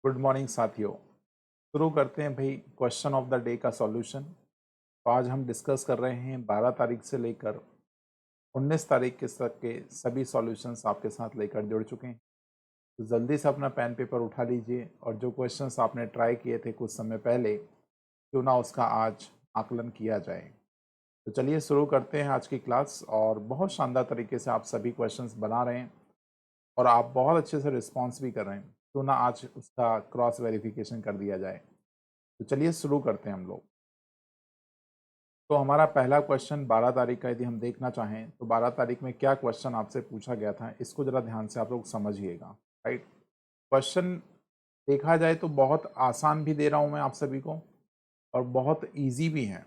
Good morning साथियों। शुरू करते हैं भाई क्वेश्चन ऑफ द डे का सॉल्यूशन। तो आज हम डिस्कस कर रहे हैं 12 तारीख से लेकर 19 तारीख के तक के सभी सॉल्यूशंस आपके साथ लेकर जुड़ चुके हैं। तो जल्दी से अपना पेन पेपर उठा लीजिए और जो क्वेश्चंस आपने ट्राई किए थे कुछ समय पहले, क्यों ना उसका आज आकलन किया जाए। तो चलिए शुरू करते हैं आज की क्लास। और बहुत शानदार तरीके से आप सभी क्वेश्चंस बना रहे हैं और आप बहुत अच्छे से रिस्पॉन्स भी कर रहे हैं। क्यों ना आज उसका क्रॉस वेरिफिकेशन कर दिया जाए। तो चलिए शुरू करते हैं हम लोग। तो हमारा पहला क्वेश्चन 12 तारीख का यदि हम देखना चाहें तो 12 तारीख में क्या क्वेश्चन आपसे पूछा गया था, इसको ज़रा ध्यान से आप लोग समझिएगा। राइट, क्वेश्चन देखा जाए तो बहुत आसान भी दे रहा हूँ मैं आप सभी को और बहुत इजी भी है।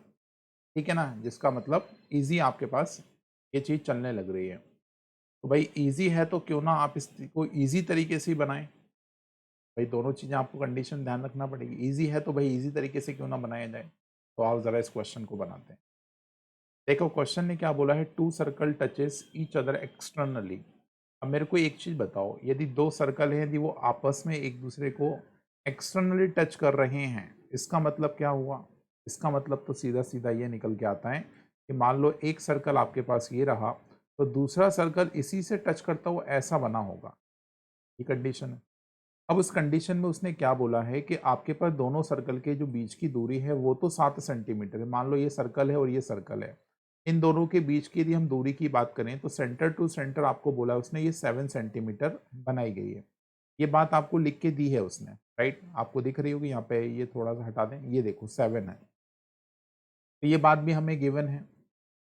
ठीक है ना, जिसका मतलब इजी आपके पास ये चीज़ चलने लग रही है। तो भाई इजी है तो क्यों ना आप इसको इजी तरीके से ही बनाएं। भाई दोनों चीज़ें आपको कंडीशन ध्यान रखना पड़ेगी। ईज़ी है तो भाई ईज़ी तरीके से क्यों ना बनाया जाए। तो आप ज़रा इस क्वेश्चन को बनाते हैं। देखो क्वेश्चन ने क्या बोला है, two circle touches each other externally. अब मेरे को एक चीज़ बताओ, यदि दो सर्कल हैं यदि वो आपस में एक दूसरे को एक्सटर्नली टच कर रहे हैं, इसका मतलब क्या हुआ। इसका मतलब तो सीधा सीधा ये निकल के आता है कि मान लो एक सर्कल आपके पास ये रहा तो दूसरा सर्कल इसी से टच करता हुआ ऐसा बना होगा। ये कंडीशन है। अब उस कंडीशन में उसने क्या बोला है कि आपके पास दोनों सर्कल के जो बीच की दूरी है वो तो 7 सेंटीमीटर है। मान लो ये सर्कल है और ये सर्कल है। इन दोनों के बीच की यदि हम दूरी की बात करें तो सेंटर टू सेंटर आपको बोला उसने ये 7 सेंटीमीटर बनाई गई है। ये बात आपको लिख के दी है उसने। राइट, आपको दिख रही होगी यहाँ पे, ये थोड़ा सा हटा दें, ये देखो 7 है। तो ये बात भी हमें गिवन है।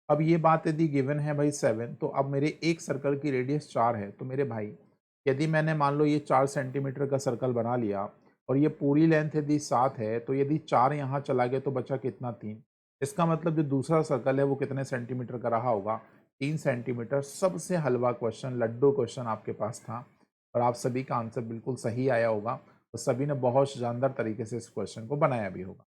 अब ये बात यदि गिवन है भाई 7, तो अब मेरे एक सर्कल की रेडियस 4 है। तो मेरे भाई यदि मैंने मान लो ये 4 सेंटीमीटर का सर्कल बना लिया और ये पूरी लेंथ यदि 7 है, तो यदि 4 यहाँ चला गया तो बचा कितना, 3। इसका मतलब जो दूसरा सर्कल है वो कितने सेंटीमीटर का रहा होगा, 3 सेंटीमीटर। सबसे हलवा क्वेश्चन, लड्डू क्वेश्चन आपके पास था और आप सभी का आंसर बिल्कुल सही आया होगा और सभी ने बहुत शानदार तरीके से इस क्वेश्चन को बनाया भी होगा।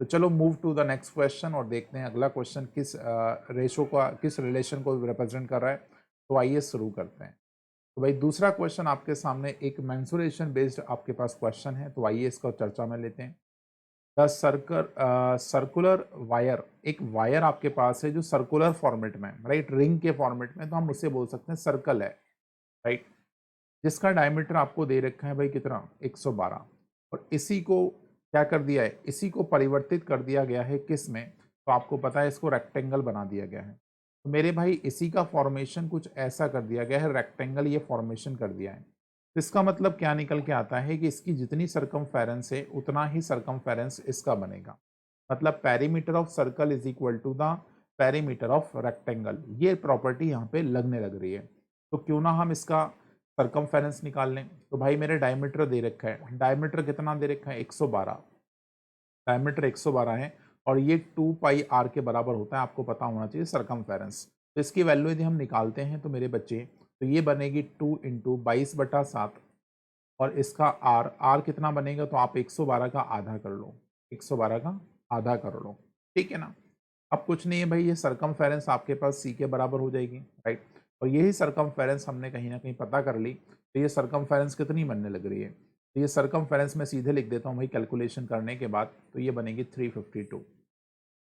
तो चलो move to the next question और देखते हैं अगला क्वेश्चन किस रेशो का, किस रिलेशन को रिप्रेजेंट कर रहा है। तो आइए शुरू करते हैं। तो भाई दूसरा क्वेश्चन आपके सामने एक मेंसुरेशन बेस्ड आपके पास क्वेश्चन है। तो आइए इसको चर्चा में लेते हैं। द सर्कुलर वायर, एक वायर आपके पास है जो सर्कुलर फॉर्मेट में, राइट, रिंग के फॉर्मेट में, तो हम उसे बोल सकते हैं सर्कल है। राइट, जिसका डायमीटर आपको दे रखा है भाई कितना, 112। और इसी को क्या कर दिया है, इसी को परिवर्तित कर दिया गया है किस में, तो आपको पता है इसको रेक्टेंगल बना दिया गया है। तो मेरे भाई इसी का फॉर्मेशन कुछ ऐसा कर दिया गया है, रेक्टेंगल ये फॉर्मेशन कर दिया है। तो इसका मतलब क्या निकल के आता है कि इसकी जितनी सरकमफेरेंस है उतना ही सरकमफेरेंस इसका बनेगा। मतलब perimeter of circle is equal to the perimeter of rectangle. ये प्रॉपर्टी यहाँ पे लगने लग रही है। तो क्यों ना हम इसका सरकमफेरेंस निकाल लें। तो भाई मेरे डायमीटर दे रखा है, डायमीटर कितना दे रखा है, 112। डायमीटर 112 है और ये 2 पाई आर के बराबर होता है, आपको पता होना चाहिए सरकमफेरेंस। तो इसकी वैल्यू यदि हम निकालते हैं तो मेरे बच्चे, तो ये बनेगी 2 इंटू 22/7 और इसका आर, आर कितना बनेगा, तो आप 112 का आधा कर लो, 112 का आधा कर लो। ठीक है ना। अब कुछ नहीं है भाई, ये सरकमफेरेंस आपके पास सी के बराबर हो जाएगी। राइट, और यही सरकमफेरेंस हमने कहीं ना कहीं पता कर ली। तो ये सरकमफेरेंस कितनी बनने लग रही है, तो ये सरकमफेरेंस में सीधे लिख देता हूँ भाई कैलकुलेशन करने के बाद, तो ये बनेगी 352।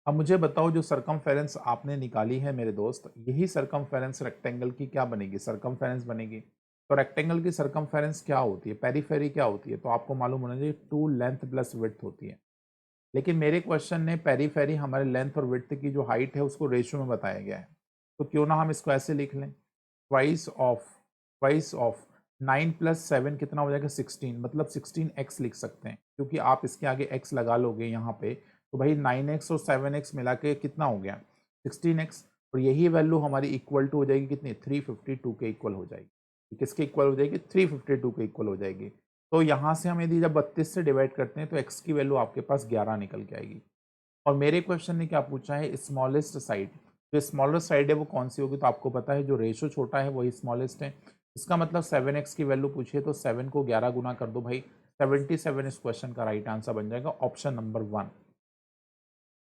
अब मुझे बताओ जो सरकमफेरेंस आपने निकाली है मेरे दोस्त, यही सरकमफेरेंस रेक्टेंगल की क्या बनेगी, सरकमफेरेंस बनेगी। तो रेक्टेंगल की सरकमफेरेंस क्या होती है, पेरीफेरी क्या होती है, तो आपको मालूम होना चाहिए 2 लेंथ प्लस विड्थ होती है। लेकिन मेरे क्वेश्चन ने पेरीफेरी हमारे लेंथ और विड्थ की जो हाइट है उसको रेशियो में बताया गया है। तो क्यों ना हम इसको ऐसे लिख लें, ट्वाइस ऑफ 9 + 7 कितना हो जाएगा, 16। मतलब 16x लिख सकते हैं, क्योंकि आप इसके आगे x लगा लोगे यहाँ पे, तो भाई 9x और 7x मिला के कितना हो गया, 16x। और यही वैल्यू हमारी इक्वल टू हो जाएगी कितनी, 352 के इक्वल हो जाएगी। किसके इक्वल हो जाएगी, 352 के इक्वल हो जाएगी। तो यहाँ से हम यदि जब 32 से डिवाइड करते हैं तो x की वैल्यू आपके पास 11 निकल के आएगी। और मेरे क्वेश्चन ने क्या पूछा है, स्मॉलेस्ट साइड। जो स्मॉलेस्ट साइड है वो कौन सी होगी, तो आपको पता है जो रेशो छोटा है वही स्मॉलेस्ट है। इसका मतलब 7x की वैल्यू पूछिए तो 7 को 11 गुना कर दो भाई, 77 इस क्वेश्चन का राइट आंसर बन जाएगा, option number 1।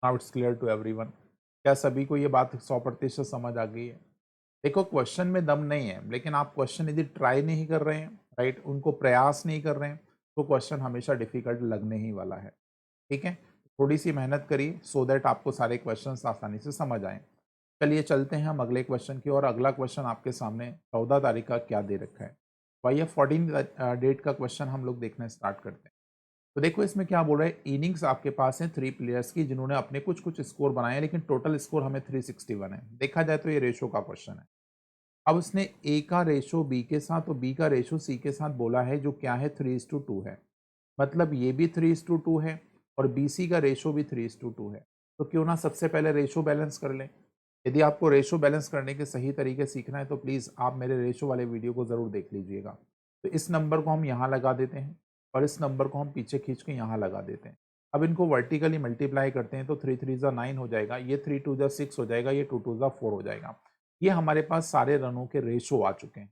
Now it's clear to everyone. क्या सभी को ये बात 100% समझ आ गई है। देखो क्वेश्चन में दम नहीं है, लेकिन आप क्वेश्चन यदि ट्राई नहीं कर रहे हैं, राइट, उनको प्रयास नहीं कर रहे हैं, तो क्वेश्चन हमेशा डिफिकल्ट लगने ही वाला है। ठीक है, थोड़ी सी मेहनत करिए सो दैट आपको सारे क्वेश्चन आसानी से समझ आए। चलिए चलते हैं हम अगले क्वेश्चन की और अगला क्वेश्चन आपके सामने 14 तारीख का क्या दे रखा है। वाई 14 डेट का क्वेश्चन हम लोग देखना स्टार्ट करते हैं। तो देखो इसमें क्या बोल रहा है, इनिंग्स आपके पास है 3 प्लेयर्स की जिन्होंने अपने कुछ कुछ स्कोर बनाए हैं, लेकिन टोटल स्कोर हमें 361 है। देखा जाए तो ये रेशो का क्वेश्चन है। अब उसने ए का रेशो बी के साथ और बी का रेशो सी के साथ बोला है, जो क्या है 3:2 है। मतलब ये भी 3:2 है और बी सी का रेशो भी 3:2 है। तो क्यों ना सबसे पहले रेशो बैलेंस कर लें। यदि आपको रेशो बैलेंस करने के सही तरीके सीखना है तो प्लीज़ आप मेरे रेशो वाले वीडियो को ज़रूर देख लीजिएगा। तो इस नंबर को हम यहाँ लगा देते हैं और इस नंबर को हम पीछे खींच के यहाँ लगा देते हैं। अब इनको वर्टिकली मल्टीप्लाई करते हैं तो 3 3 9 हो जाएगा, ये 3 2 6 हो जाएगा, ये 2 2 4 हो जाएगा। ये हमारे पास सारे रनों के रेशो आ चुके हैं।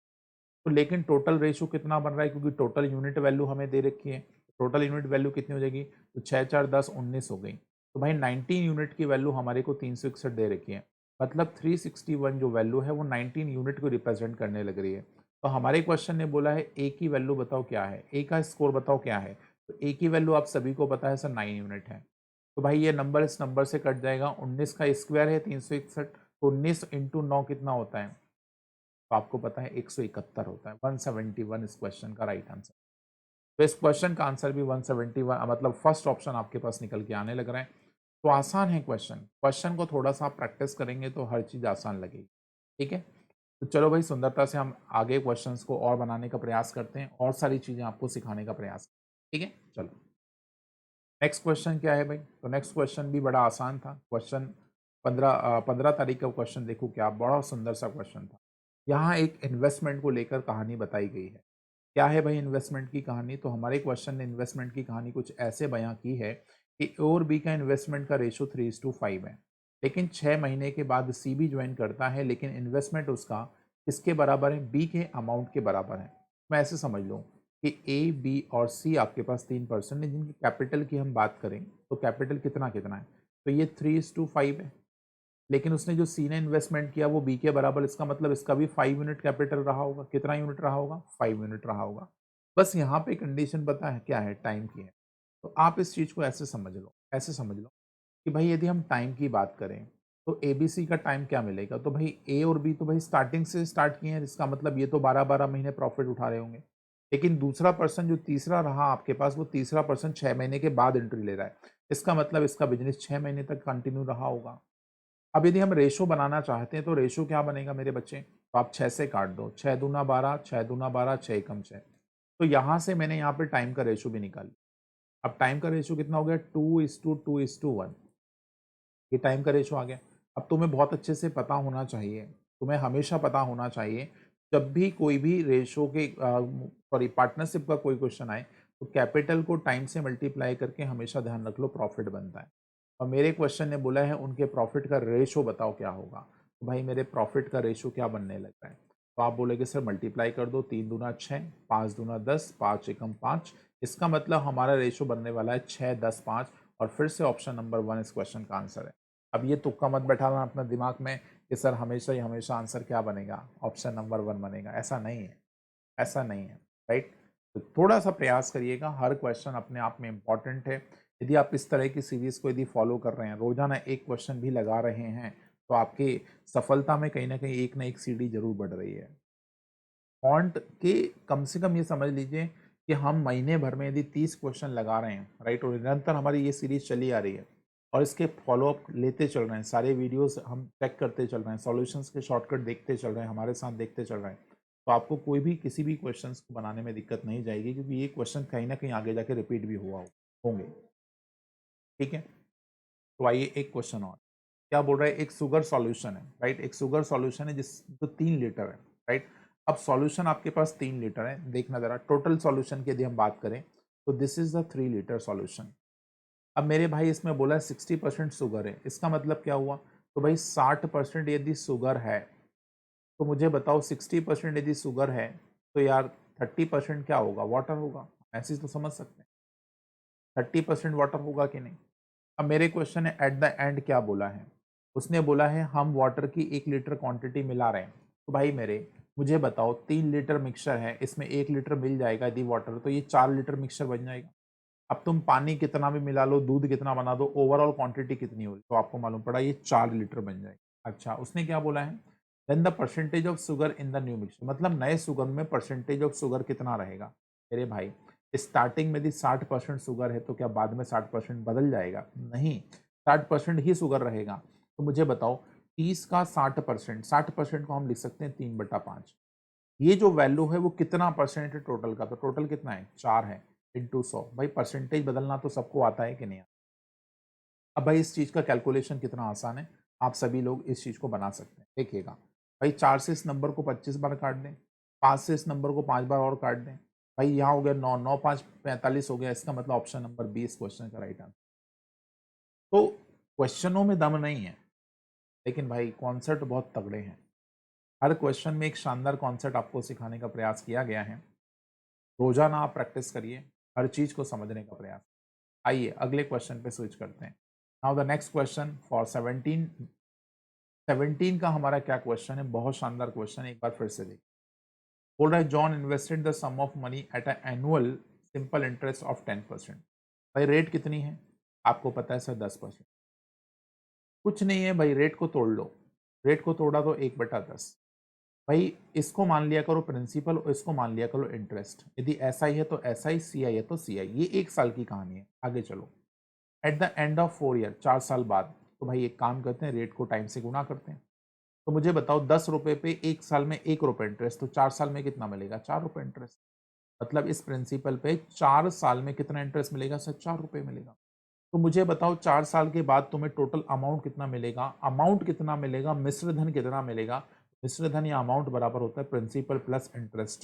तो लेकिन टोटल रेशो कितना बन रहा है, क्योंकि टोटल यूनिट वैल्यू हमें दे रखी है। टोटल यूनिट वैल्यू कितनी हो जाएगी, तो 6 4 10 19 हो गई। तो भाई 19 यूनिट की वैल्यू हमारे को 361 दे रखी है। मतलब 361 जो वैल्यू है वो 19 यूनिट को रिप्रेजेंट करने लग रही है। तो हमारे क्वेश्चन ने बोला है ए की वैल्यू बताओ क्या है, ए का स्कोर बताओ क्या है। तो ए की वैल्यू आप सभी को पता है सर 9 यूनिट है। तो भाई ये नंबर इस नंबर से कट जाएगा, 19 का स्क्वायर है 361, तो 19 इंटू 9 कितना होता है, तो आपको पता है 171 होता है। 171 इस क्वेश्चन का राइट आंसर। तो इस क्वेश्चन का आंसर भी 171, मतलब फर्स्ट ऑप्शन आपके पास निकल के आने लग रहा है। तो आसान है क्वेश्चन, क्वेश्चन को थोड़ा सा आप प्रैक्टिस करेंगे तो हर चीज़ आसान लगेगी। ठीक है, तो चलो भाई सुंदरता से हम आगे क्वेश्चंस को और बनाने का प्रयास करते हैं और सारी चीज़ें आपको सिखाने का प्रयास करते हैं। ठीक है, चलो नेक्स्ट क्वेश्चन क्या है भाई। तो नेक्स्ट क्वेश्चन भी बड़ा आसान था। क्वेश्चन 15 तारीख का क्वेश्चन देखो, क्या बड़ा सुंदर सा क्वेश्चन था। यहाँ एक इन्वेस्टमेंट को लेकर कहानी बताई गई है। क्या है भाई इन्वेस्टमेंट की कहानी, तो हमारे क्वेश्चन ने इन्वेस्टमेंट की कहानी कुछ ऐसे बयां की है कि ए और बी का इन्वेस्टमेंट का रेशो 3:5 है। लेकिन 6 महीने के बाद सी भी ज्वाइन करता है, लेकिन इन्वेस्टमेंट उसका किसके बराबर है, बी के अमाउंट के बराबर है। मैं ऐसे समझ लूँ कि ए बी और सी आपके पास 3% है, जिनकी कैपिटल की हम बात करें तो कैपिटल कितना कितना है, तो ये 3:5 है। लेकिन उसने जो सी ने इन्वेस्टमेंट किया वो बी के बराबर, इसका मतलब इसका भी 5 यूनिट कैपिटल रहा होगा। कितना यूनिट रहा होगा, 5 यूनिट रहा होगा। बस यहाँ पे कंडीशन पता है क्या है, टाइम की है। तो आप इस चीज़ को ऐसे समझ लो, ऐसे समझ लो कि भाई यदि हम टाइम की बात करें तो ए बी सी का टाइम क्या मिलेगा, तो भाई ए और बी तो भाई स्टार्टिंग से स्टार्ट किए हैं, इसका मतलब ये तो 12-12 महीने प्रॉफिट उठा रहे होंगे। लेकिन दूसरा पर्सन जो तीसरा रहा आपके पास, वो तीसरा पर्सन 6 महीने के बाद एंट्री ले रहा है। इसका मतलब इसका बिजनेस 6 महीने तक कंटिन्यू रहा होगा। अब यदि हम रेशो बनाना चाहते हैं तो रेशो क्या बनेगा मेरे बच्चे, तो आप 6 से काट दो, 6 दूना 12, 6 दूना 12, 6 एकम 6। तो यहाँ से मैंने यहाँ पे टाइम का रेशो भी निकाल लिया। अब टाइम का रेशो कितना हो गया, 2:2:1। ये टाइम का रेशो आ गया। अब तुम्हें बहुत अच्छे से पता होना चाहिए, तुम्हें हमेशा पता होना चाहिए, जब भी कोई भी रेशो के सॉरी पार्टनरशिप का कोई क्वेश्चन आए तो कैपिटल को टाइम से मल्टीप्लाई करके हमेशा ध्यान रख लो प्रॉफिट बनता है। और मेरे क्वेश्चन ने बोला है उनके प्रॉफिट का रेशो बताओ क्या होगा। तो भाई मेरे प्रॉफिट का रेशो क्या बनने लग रहा है, तो आप बोलेगे सर मल्टीप्लाई कर दो, 3 दूना 6, 5 दूना 10, 5 एकम 5। इसका मतलब हमारा रेशो बनने वाला है 6 10 5। और फिर से ऑप्शन नंबर 1 इस क्वेश्चन का आंसर है। अब ये तुक्का मत बैठाना अपने दिमाग में कि सर हमेशा ही हमेशा आंसर क्या बनेगा, ऑप्शन नंबर 1 बनेगा। ऐसा नहीं है, ऐसा नहीं है, राइट। तो थोड़ा सा प्रयास करिएगा, हर क्वेश्चन अपने आप में इम्पॉर्टेंट है। यदि आप इस तरह की सीरीज को यदि फॉलो कर रहे हैं, रोजाना एक क्वेश्चन भी लगा रहे हैं, तो आपकी सफलता में कहीं ना कहीं एक ना एक सीढ़ी जरूर बढ़ रही है। फॉन्ट के कम से कम ये समझ लीजिए कि हम महीने भर में यदि 30 क्वेश्चन लगा रहे हैं, राइट, और निरंतर हमारी ये सीरीज चली आ रही है और इसके फॉलोअप लेते चल रहे हैं, सारे वीडियोस हम चेक करते चल रहे हैं, सॉल्यूशंस के शॉर्टकट देखते चल रहे हैं, हमारे साथ देखते चल रहे हैं, तो आपको कोई भी किसी भी क्वेश्चन को बनाने में दिक्कत नहीं जाएगी, क्योंकि ये क्वेश्चन कहीं ना कहीं आगे जाके रिपीट भी होंगे। ठीक है, तो आइए एक क्वेश्चन और। क्या बोल रहा है, एक शुगर सॉल्यूशन है, राइट, एक शुगर सॉल्यूशन है जिस जो 3 लीटर है, राइट। अब सॉल्यूशन आपके पास 3 लीटर है, देखना जरा टोटल सॉल्यूशन की यदि हम बात करें तो this is the 3 litre solution. अब मेरे भाई इसमें बोला है 60% शुगर है, इसका मतलब क्या हुआ, तो भाई 60% यदि शुगर है तो मुझे बताओ 60% यदि शुगर है तो यार 30% क्या होगा, वाटर होगा। ऐसे तो समझ सकते हैं, 30% वाटर होगा कि नहीं। अब मेरे क्वेश्चन है एट द एंड क्या बोला है, उसने बोला है हम वाटर की 1 लीटर क्वांटिटी मिला रहे हैं। तो भाई मेरे मुझे बताओ 3 लीटर मिक्सचर है, इसमें 1 लीटर मिल जाएगा यदि वाटर, तो ये 4 लीटर मिक्सचर बन जाएगा। अब तुम पानी कितना भी मिला लो, दूध कितना बना दो, ओवरऑल क्वांटिटी कितनी होगी, तो आपको मालूम पड़ा ये 4 लीटर बन जाएगी। अच्छा, उसने क्या बोला है, then the percentage of sugar in the new mixture, मतलब नए शुगर में परसेंटेज ऑफ शुगर कितना रहेगा। मेरे भाई स्टार्टिंग में यदि 60% शुगर है तो क्या बाद में 60% बदल जाएगा, नहीं, 60% ही शुगर रहेगा। तो मुझे बताओ 30 का 60%, 60% को हम लिख सकते हैं 3/5, ये जो वैल्यू है वो कितना परसेंट है टोटल का, तो टोटल कितना है 4 है, इंटू 100। भाई परसेंटेज बदलना तो सबको आता है कि नहीं आता। अब भाई इस चीज़ का कैलकुलेशन कितना आसान है, आप सभी लोग इस चीज़ को बना सकते हैं, देखिएगा। भाई 4 से इस नंबर को 25 बार काट दें, 5 से इस नंबर को 5 बार और काट दें। भाई यहाँ हो गया 9, 9 5 45 हो गया, इसका मतलब ऑप्शन नंबर 20 क्वेश्चन का राइट आंसर। तो क्वेश्चनों में दम नहीं है, लेकिन भाई कॉन्सेप्ट बहुत तगड़े हैं। हर क्वेश्चन में एक शानदार कॉन्सेप्ट आपको सिखाने का प्रयास किया गया है। रोजाना आप प्रैक्टिस करिए, हर चीज को समझने का प्रयास। आइए अगले क्वेश्चन पे स्विच करते हैं। Now the next question for 17 का हमारा क्या क्वेश्चन है, बहुत शानदार क्वेश्चन है, एक बार फिर से देखिए। बोल रहा है John invested the sum of money at annual simple interest of 10%। भाई रेट कितनी है, आपको पता है सर 10%। कुछ नहीं है भाई, रेट को तोड़ लो, रेट को तोड़ा तो 1/10। भाई इसको मान लिया करो प्रिंसिपल और इसको मान लिया करो इंटरेस्ट, यदि ऐसा ही है तो ऐसा ही, सी आई है तो सी आई, ये 1 साल की कहानी है। आगे चलो, at the end of 4 year, 4 साल बाद, तो भाई एक काम करते हैं, रेट को टाइम से गुना करते हैं। तो मुझे बताओ 10 रुपए पे 1 साल में 1 रुपए इंटरेस्ट, तो 4 साल में कितना मिलेगा, 4 रुपए इंटरेस्ट। मतलब इस प्रिंसिपल पे 4 साल में कितना इंटरेस्ट मिलेगा सर, 4 रुपए मिलेगा। तो मुझे बताओ 4 साल के बाद तुम्हें टोटल अमाउंट कितना मिलेगा, अमाउंट कितना मिलेगा, मिश्र धन कितना मिलेगा। मिश्र धन या अमाउंट बराबर होता है प्रिंसिपल प्लस इंटरेस्ट।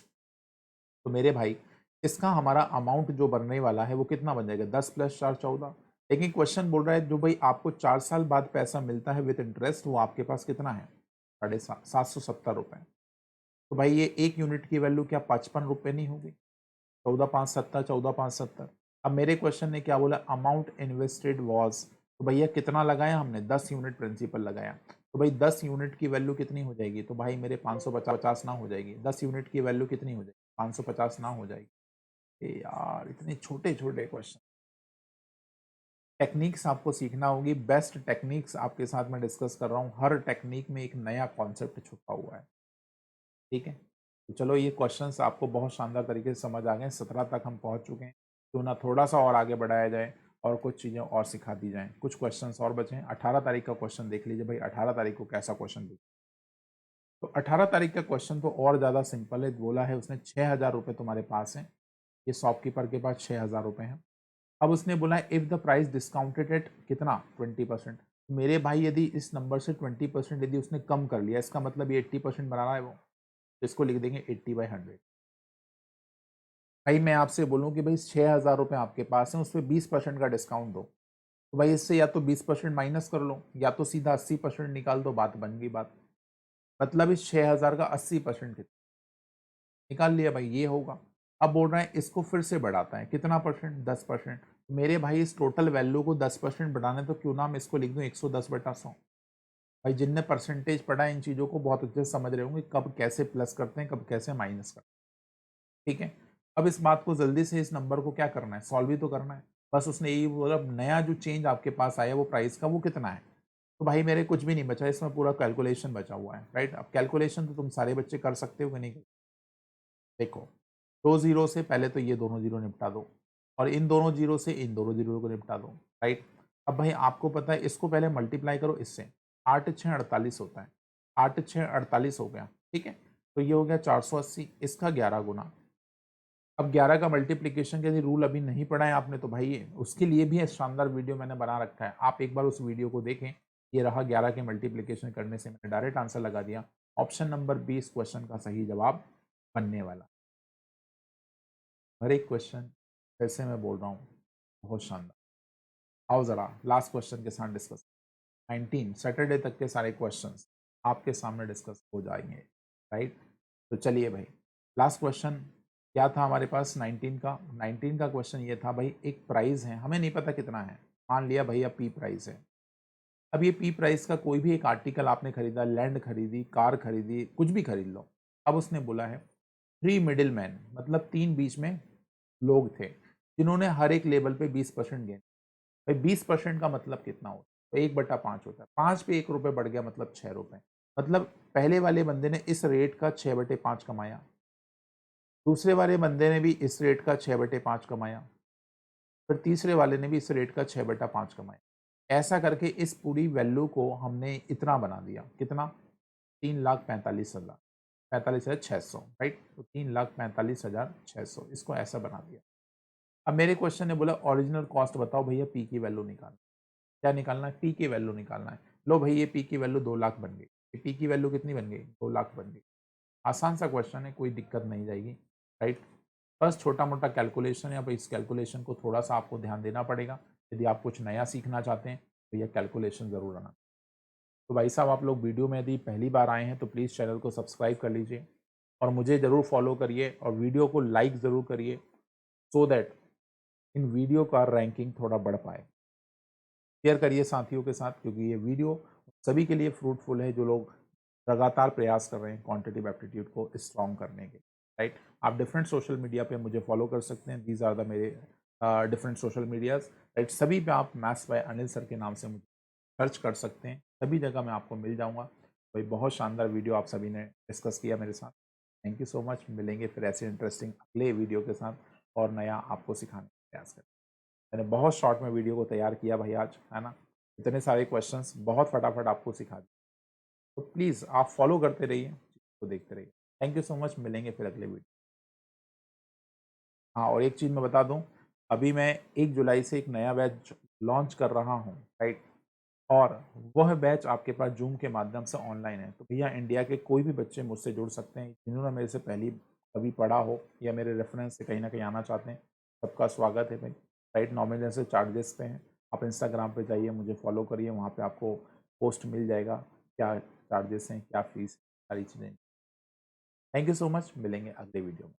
तो मेरे भाई इसका हमारा अमाउंट जो बनने वाला है वो कितना बन जाएगा, 10 + 4 14। लेकिन क्वेश्चन बोल रहा है जो भाई आपको 4 साल बाद पैसा मिलता है विद इंटरेस्ट, वो आपके पास कितना है, 770 रुपए। तो भाई ये 1 यूनिट की वैल्यू क्या 55 रुपए नहीं होगी, 14×5 = 70, 14×5 = 70। अब मेरे क्वेश्चन ने क्या बोला, अमाउंट इन्वेस्टेड वॉज, तो भैया कितना लगाया हमने, 10 यूनिट प्रिंसिपल लगाया। तो भाई 10 यूनिट की वैल्यू कितनी हो जाएगी, तो भाई मेरे 550 ना हो जाएगी, 10 यूनिट की वैल्यू कितनी हो जाएगी, 550 ना हो जाएगी। ए यार इतने छोटे छोटे क्वेश्चन, टेक्निक्स आपको सीखना होगी, बेस्ट टेक्निक्स आपके साथ में डिस्कस कर रहा हूँ, हर टेक्निक में एक नया कॉन्सेप्ट छुपा हुआ है, ठीक है। तो चलो ये क्वेश्चंस आपको बहुत शानदार तरीके से समझ आ गए, 17 तक हम पहुंच चुके हैं, क्यों ना थोड़ा सा और आगे बढ़ाया जाए और कुछ चीज़ें और सिखा दी जाएं, कुछ क्वेश्चंस और बचे हैं। 18 तारीख का क्वेश्चन देख लीजिए भाई, 18 तारीख को कैसा क्वेश्चन दिखा। तो 18 तारीख का क्वेश्चन तो और ज़्यादा सिंपल है, बोला है उसने 6,000 रुपये तुम्हारे पास हैं, ये शॉपकीपर के पास 6,000 रुपये हैं। अब उसने बोला है if the price discounted eight कितना 20%। मेरे भाई यदि इस नंबर से 20% यदि उसने कम कर लिया, इसका मतलब ये 80% बना रहा है वो, तो इसको लिख देंगे 80/100। भाई मैं आपसे बोलूँ कि भाई 6,000 रुपये आपके पास हैं, उस पर 20% का डिस्काउंट दो, तो भाई इससे या तो 20% माइनस कर लो या तो सीधा 80% निकाल दो, बात बन गई बात। मतलब इस 6,000 का 80% निकाल लिया भाई, ये होगा। अब बोल रहे हैं इसको फिर से बढ़ाता है, कितना परसेंट, 10%। मेरे भाई इस टोटल वैल्यू को 10% बढ़ाने, तो क्यों ना मैं इसको लिख दूं 110/100। भाई जिनने परसेंटेज पढ़ा है इन चीज़ों को बहुत अच्छे से समझ रहे होंगे, कब कैसे प्लस करते हैं, कब कैसे माइनस करते हैं, ठीक है। अब इस बात को जल्दी से, इस नंबर को क्या करना है, सॉल्व ही तो करना है। बस उसने यही बोला, नया जो चेंज आपके पास आया वो प्राइस का वो कितना है। तो भाई मेरे कुछ भी नहीं बचा, इसमें पूरा कैलकुलेशन बचा हुआ है, राइट। अब कैलकुलेशन तो तुम सारे बच्चे कर सकते हो कि नहीं। देखो 2 जीरो से पहले तो ये दोनों जीरो निपटा दो, और इन दोनों जीरो से इन दोनों जीरो को निपटा दो, राइट। अब भाई आपको पता है इसको पहले मल्टीप्लाई करो इससे, 8×6 = 48 होता है, 8×6 = 48 हो गया, ठीक है। तो ये हो गया 480, इसका 11 गुना। अब 11 का मल्टीप्लीकेशन के यदि रूल अभी नहीं पढ़ा है आपने, तो भाई उसके लिए भी एक शानदार वीडियो मैंने बना रखा है, आप एक बार उस वीडियो को देखें। ये रहा 11 के मल्टीप्लीकेशन करने से मैंने डायरेक्ट आंसर लगा दिया, ऑप्शन नंबर 20 क्वेश्चन का सही जवाब बनने वाला। हर एक क्वेश्चन फिर से मैं बोल रहा हूँ बहुत शानदार। आओ ज़रा लास्ट क्वेश्चन के साथ डिस्कस, 19 सैटरडे तक के सारे क्वेश्चंस आपके सामने डिस्कस हो जाएंगे, राइट। तो चलिए भाई, लास्ट क्वेश्चन क्या था हमारे पास, 19 का क्वेश्चन ये था भाई, एक प्राइस है, हमें नहीं पता कितना है, मान लिया भैया पी प्राइस है। अब ये पी प्राइस का कोई भी एक आर्टिकल आपने खरीदा, लैंड खरीदी, कार खरीदी, कुछ भी खरीद लो, अब उसने बोला है 3 मिडिल मैन, मतलब 3 बीच में लोग थे जिन्होंने हर एक लेवल पे 20% गेन। भाई 20% का मतलब कितना होता है? तो 1/5 होता है। 5 पे 1 रुपये बढ़ गया मतलब 6 रुपये। मतलब पहले वाले बंदे ने इस रेट का 6/5 कमाया, दूसरे वाले बंदे ने भी इस रेट का 6/5 कमाया, फिर तीसरे वाले ने भी इस रेट का 6/5 कमाया। ऐसा करके इस पूरी वैल्यू को हमने इतना बना दिया। कितना? 3,45,000, 45,600, राइट। तो 3,45,600 इसको ऐसा बना दिया। अब मेरे क्वेश्चन ने बोला ओरिजिनल कॉस्ट बताओ भैया, पी की वैल्यू निकालना। क्या निकालना है? पी की वैल्यू निकालना है। लो भाई, ये पी की वैल्यू 2 लाख बन गई। पी की वैल्यू कितनी बन गई? 2 लाख बन गई। आसान सा क्वेश्चन है, कोई दिक्कत नहीं जाएगी, राइट। बस छोटा मोटा कैलकुलेशन है। अब इस कैलकुलेशन को थोड़ा सा आपको ध्यान देना पड़ेगा। यदि आप कुछ नया सीखना चाहते हैं तो यह कैलकुलेशन ज़रूर आना। तो भाई साहब, आप लोग वीडियो में यदि पहली बार आए हैं तो प्लीज़ चैनल को सब्सक्राइब कर लीजिए और मुझे ज़रूर फॉलो करिए और वीडियो को लाइक ज़रूर करिए, सो दैट इन वीडियो का रैंकिंग थोड़ा बढ़ पाए। शेयर करिए साथियों के साथ, क्योंकि ये वीडियो सभी के लिए फ्रूटफुल है जो लोग लगातार प्रयास कर रहे हैं क्वांटिटेटिव एप्टीट्यूड को स्ट्रॉन्ग करने के, राइट। आप डिफरेंट सोशल मीडिया पे मुझे फॉलो कर सकते हैं। दीज आर द मेरे डिफरेंट सोशल मीडियाज, राइट। सभी पे आप मैथ्स बाय अनिल सर के नाम से मुझे सर्च कर सकते हैं। सभी जगह मैं आपको मिल जाऊंगा। भाई बहुत शानदार वीडियो आप सभी ने डिस्कस किया मेरे साथ। Thank you so much. मिलेंगे फिर ऐसे इंटरेस्टिंग अगले वीडियो के साथ और नया आपको सिखाने का प्रयास करें। मैंने बहुत शॉर्ट में वीडियो को तैयार किया भाई आज, है ना। इतने सारे क्वेश्चंस बहुत फटाफट आपको सिखा दिए। तो प्लीज़ आप फॉलो करते रहिए, तो देखते रहिए। Thank you so much. मिलेंगे फिर अगले वीडियो। हाँ, और एक चीज़ मैं बता दूं, अभी मैं 1 जुलाई से एक नया बैच लॉन्च कर रहा हूँ, राइट। और वह बैच आपके पास जूम के माध्यम से ऑनलाइन है। तो भैया इंडिया के कोई भी बच्चे मुझसे जुड़ सकते हैं जिन्होंने मेरे से पहले कभी पढ़ा हो या मेरे रेफरेंस से कहीं ना कहीं आना चाहते हैं। सबका स्वागत है भाई, राइट। नॉमिनल से चार्जेस पे हैं। आप इंस्टाग्राम पे जाइए, मुझे फॉलो करिए, वहाँ पे आपको पोस्ट मिल जाएगा क्या चार्जेस हैं, क्या फीस, सारी चीज़ें। Thank you so much. मिलेंगे अगले वीडियो में।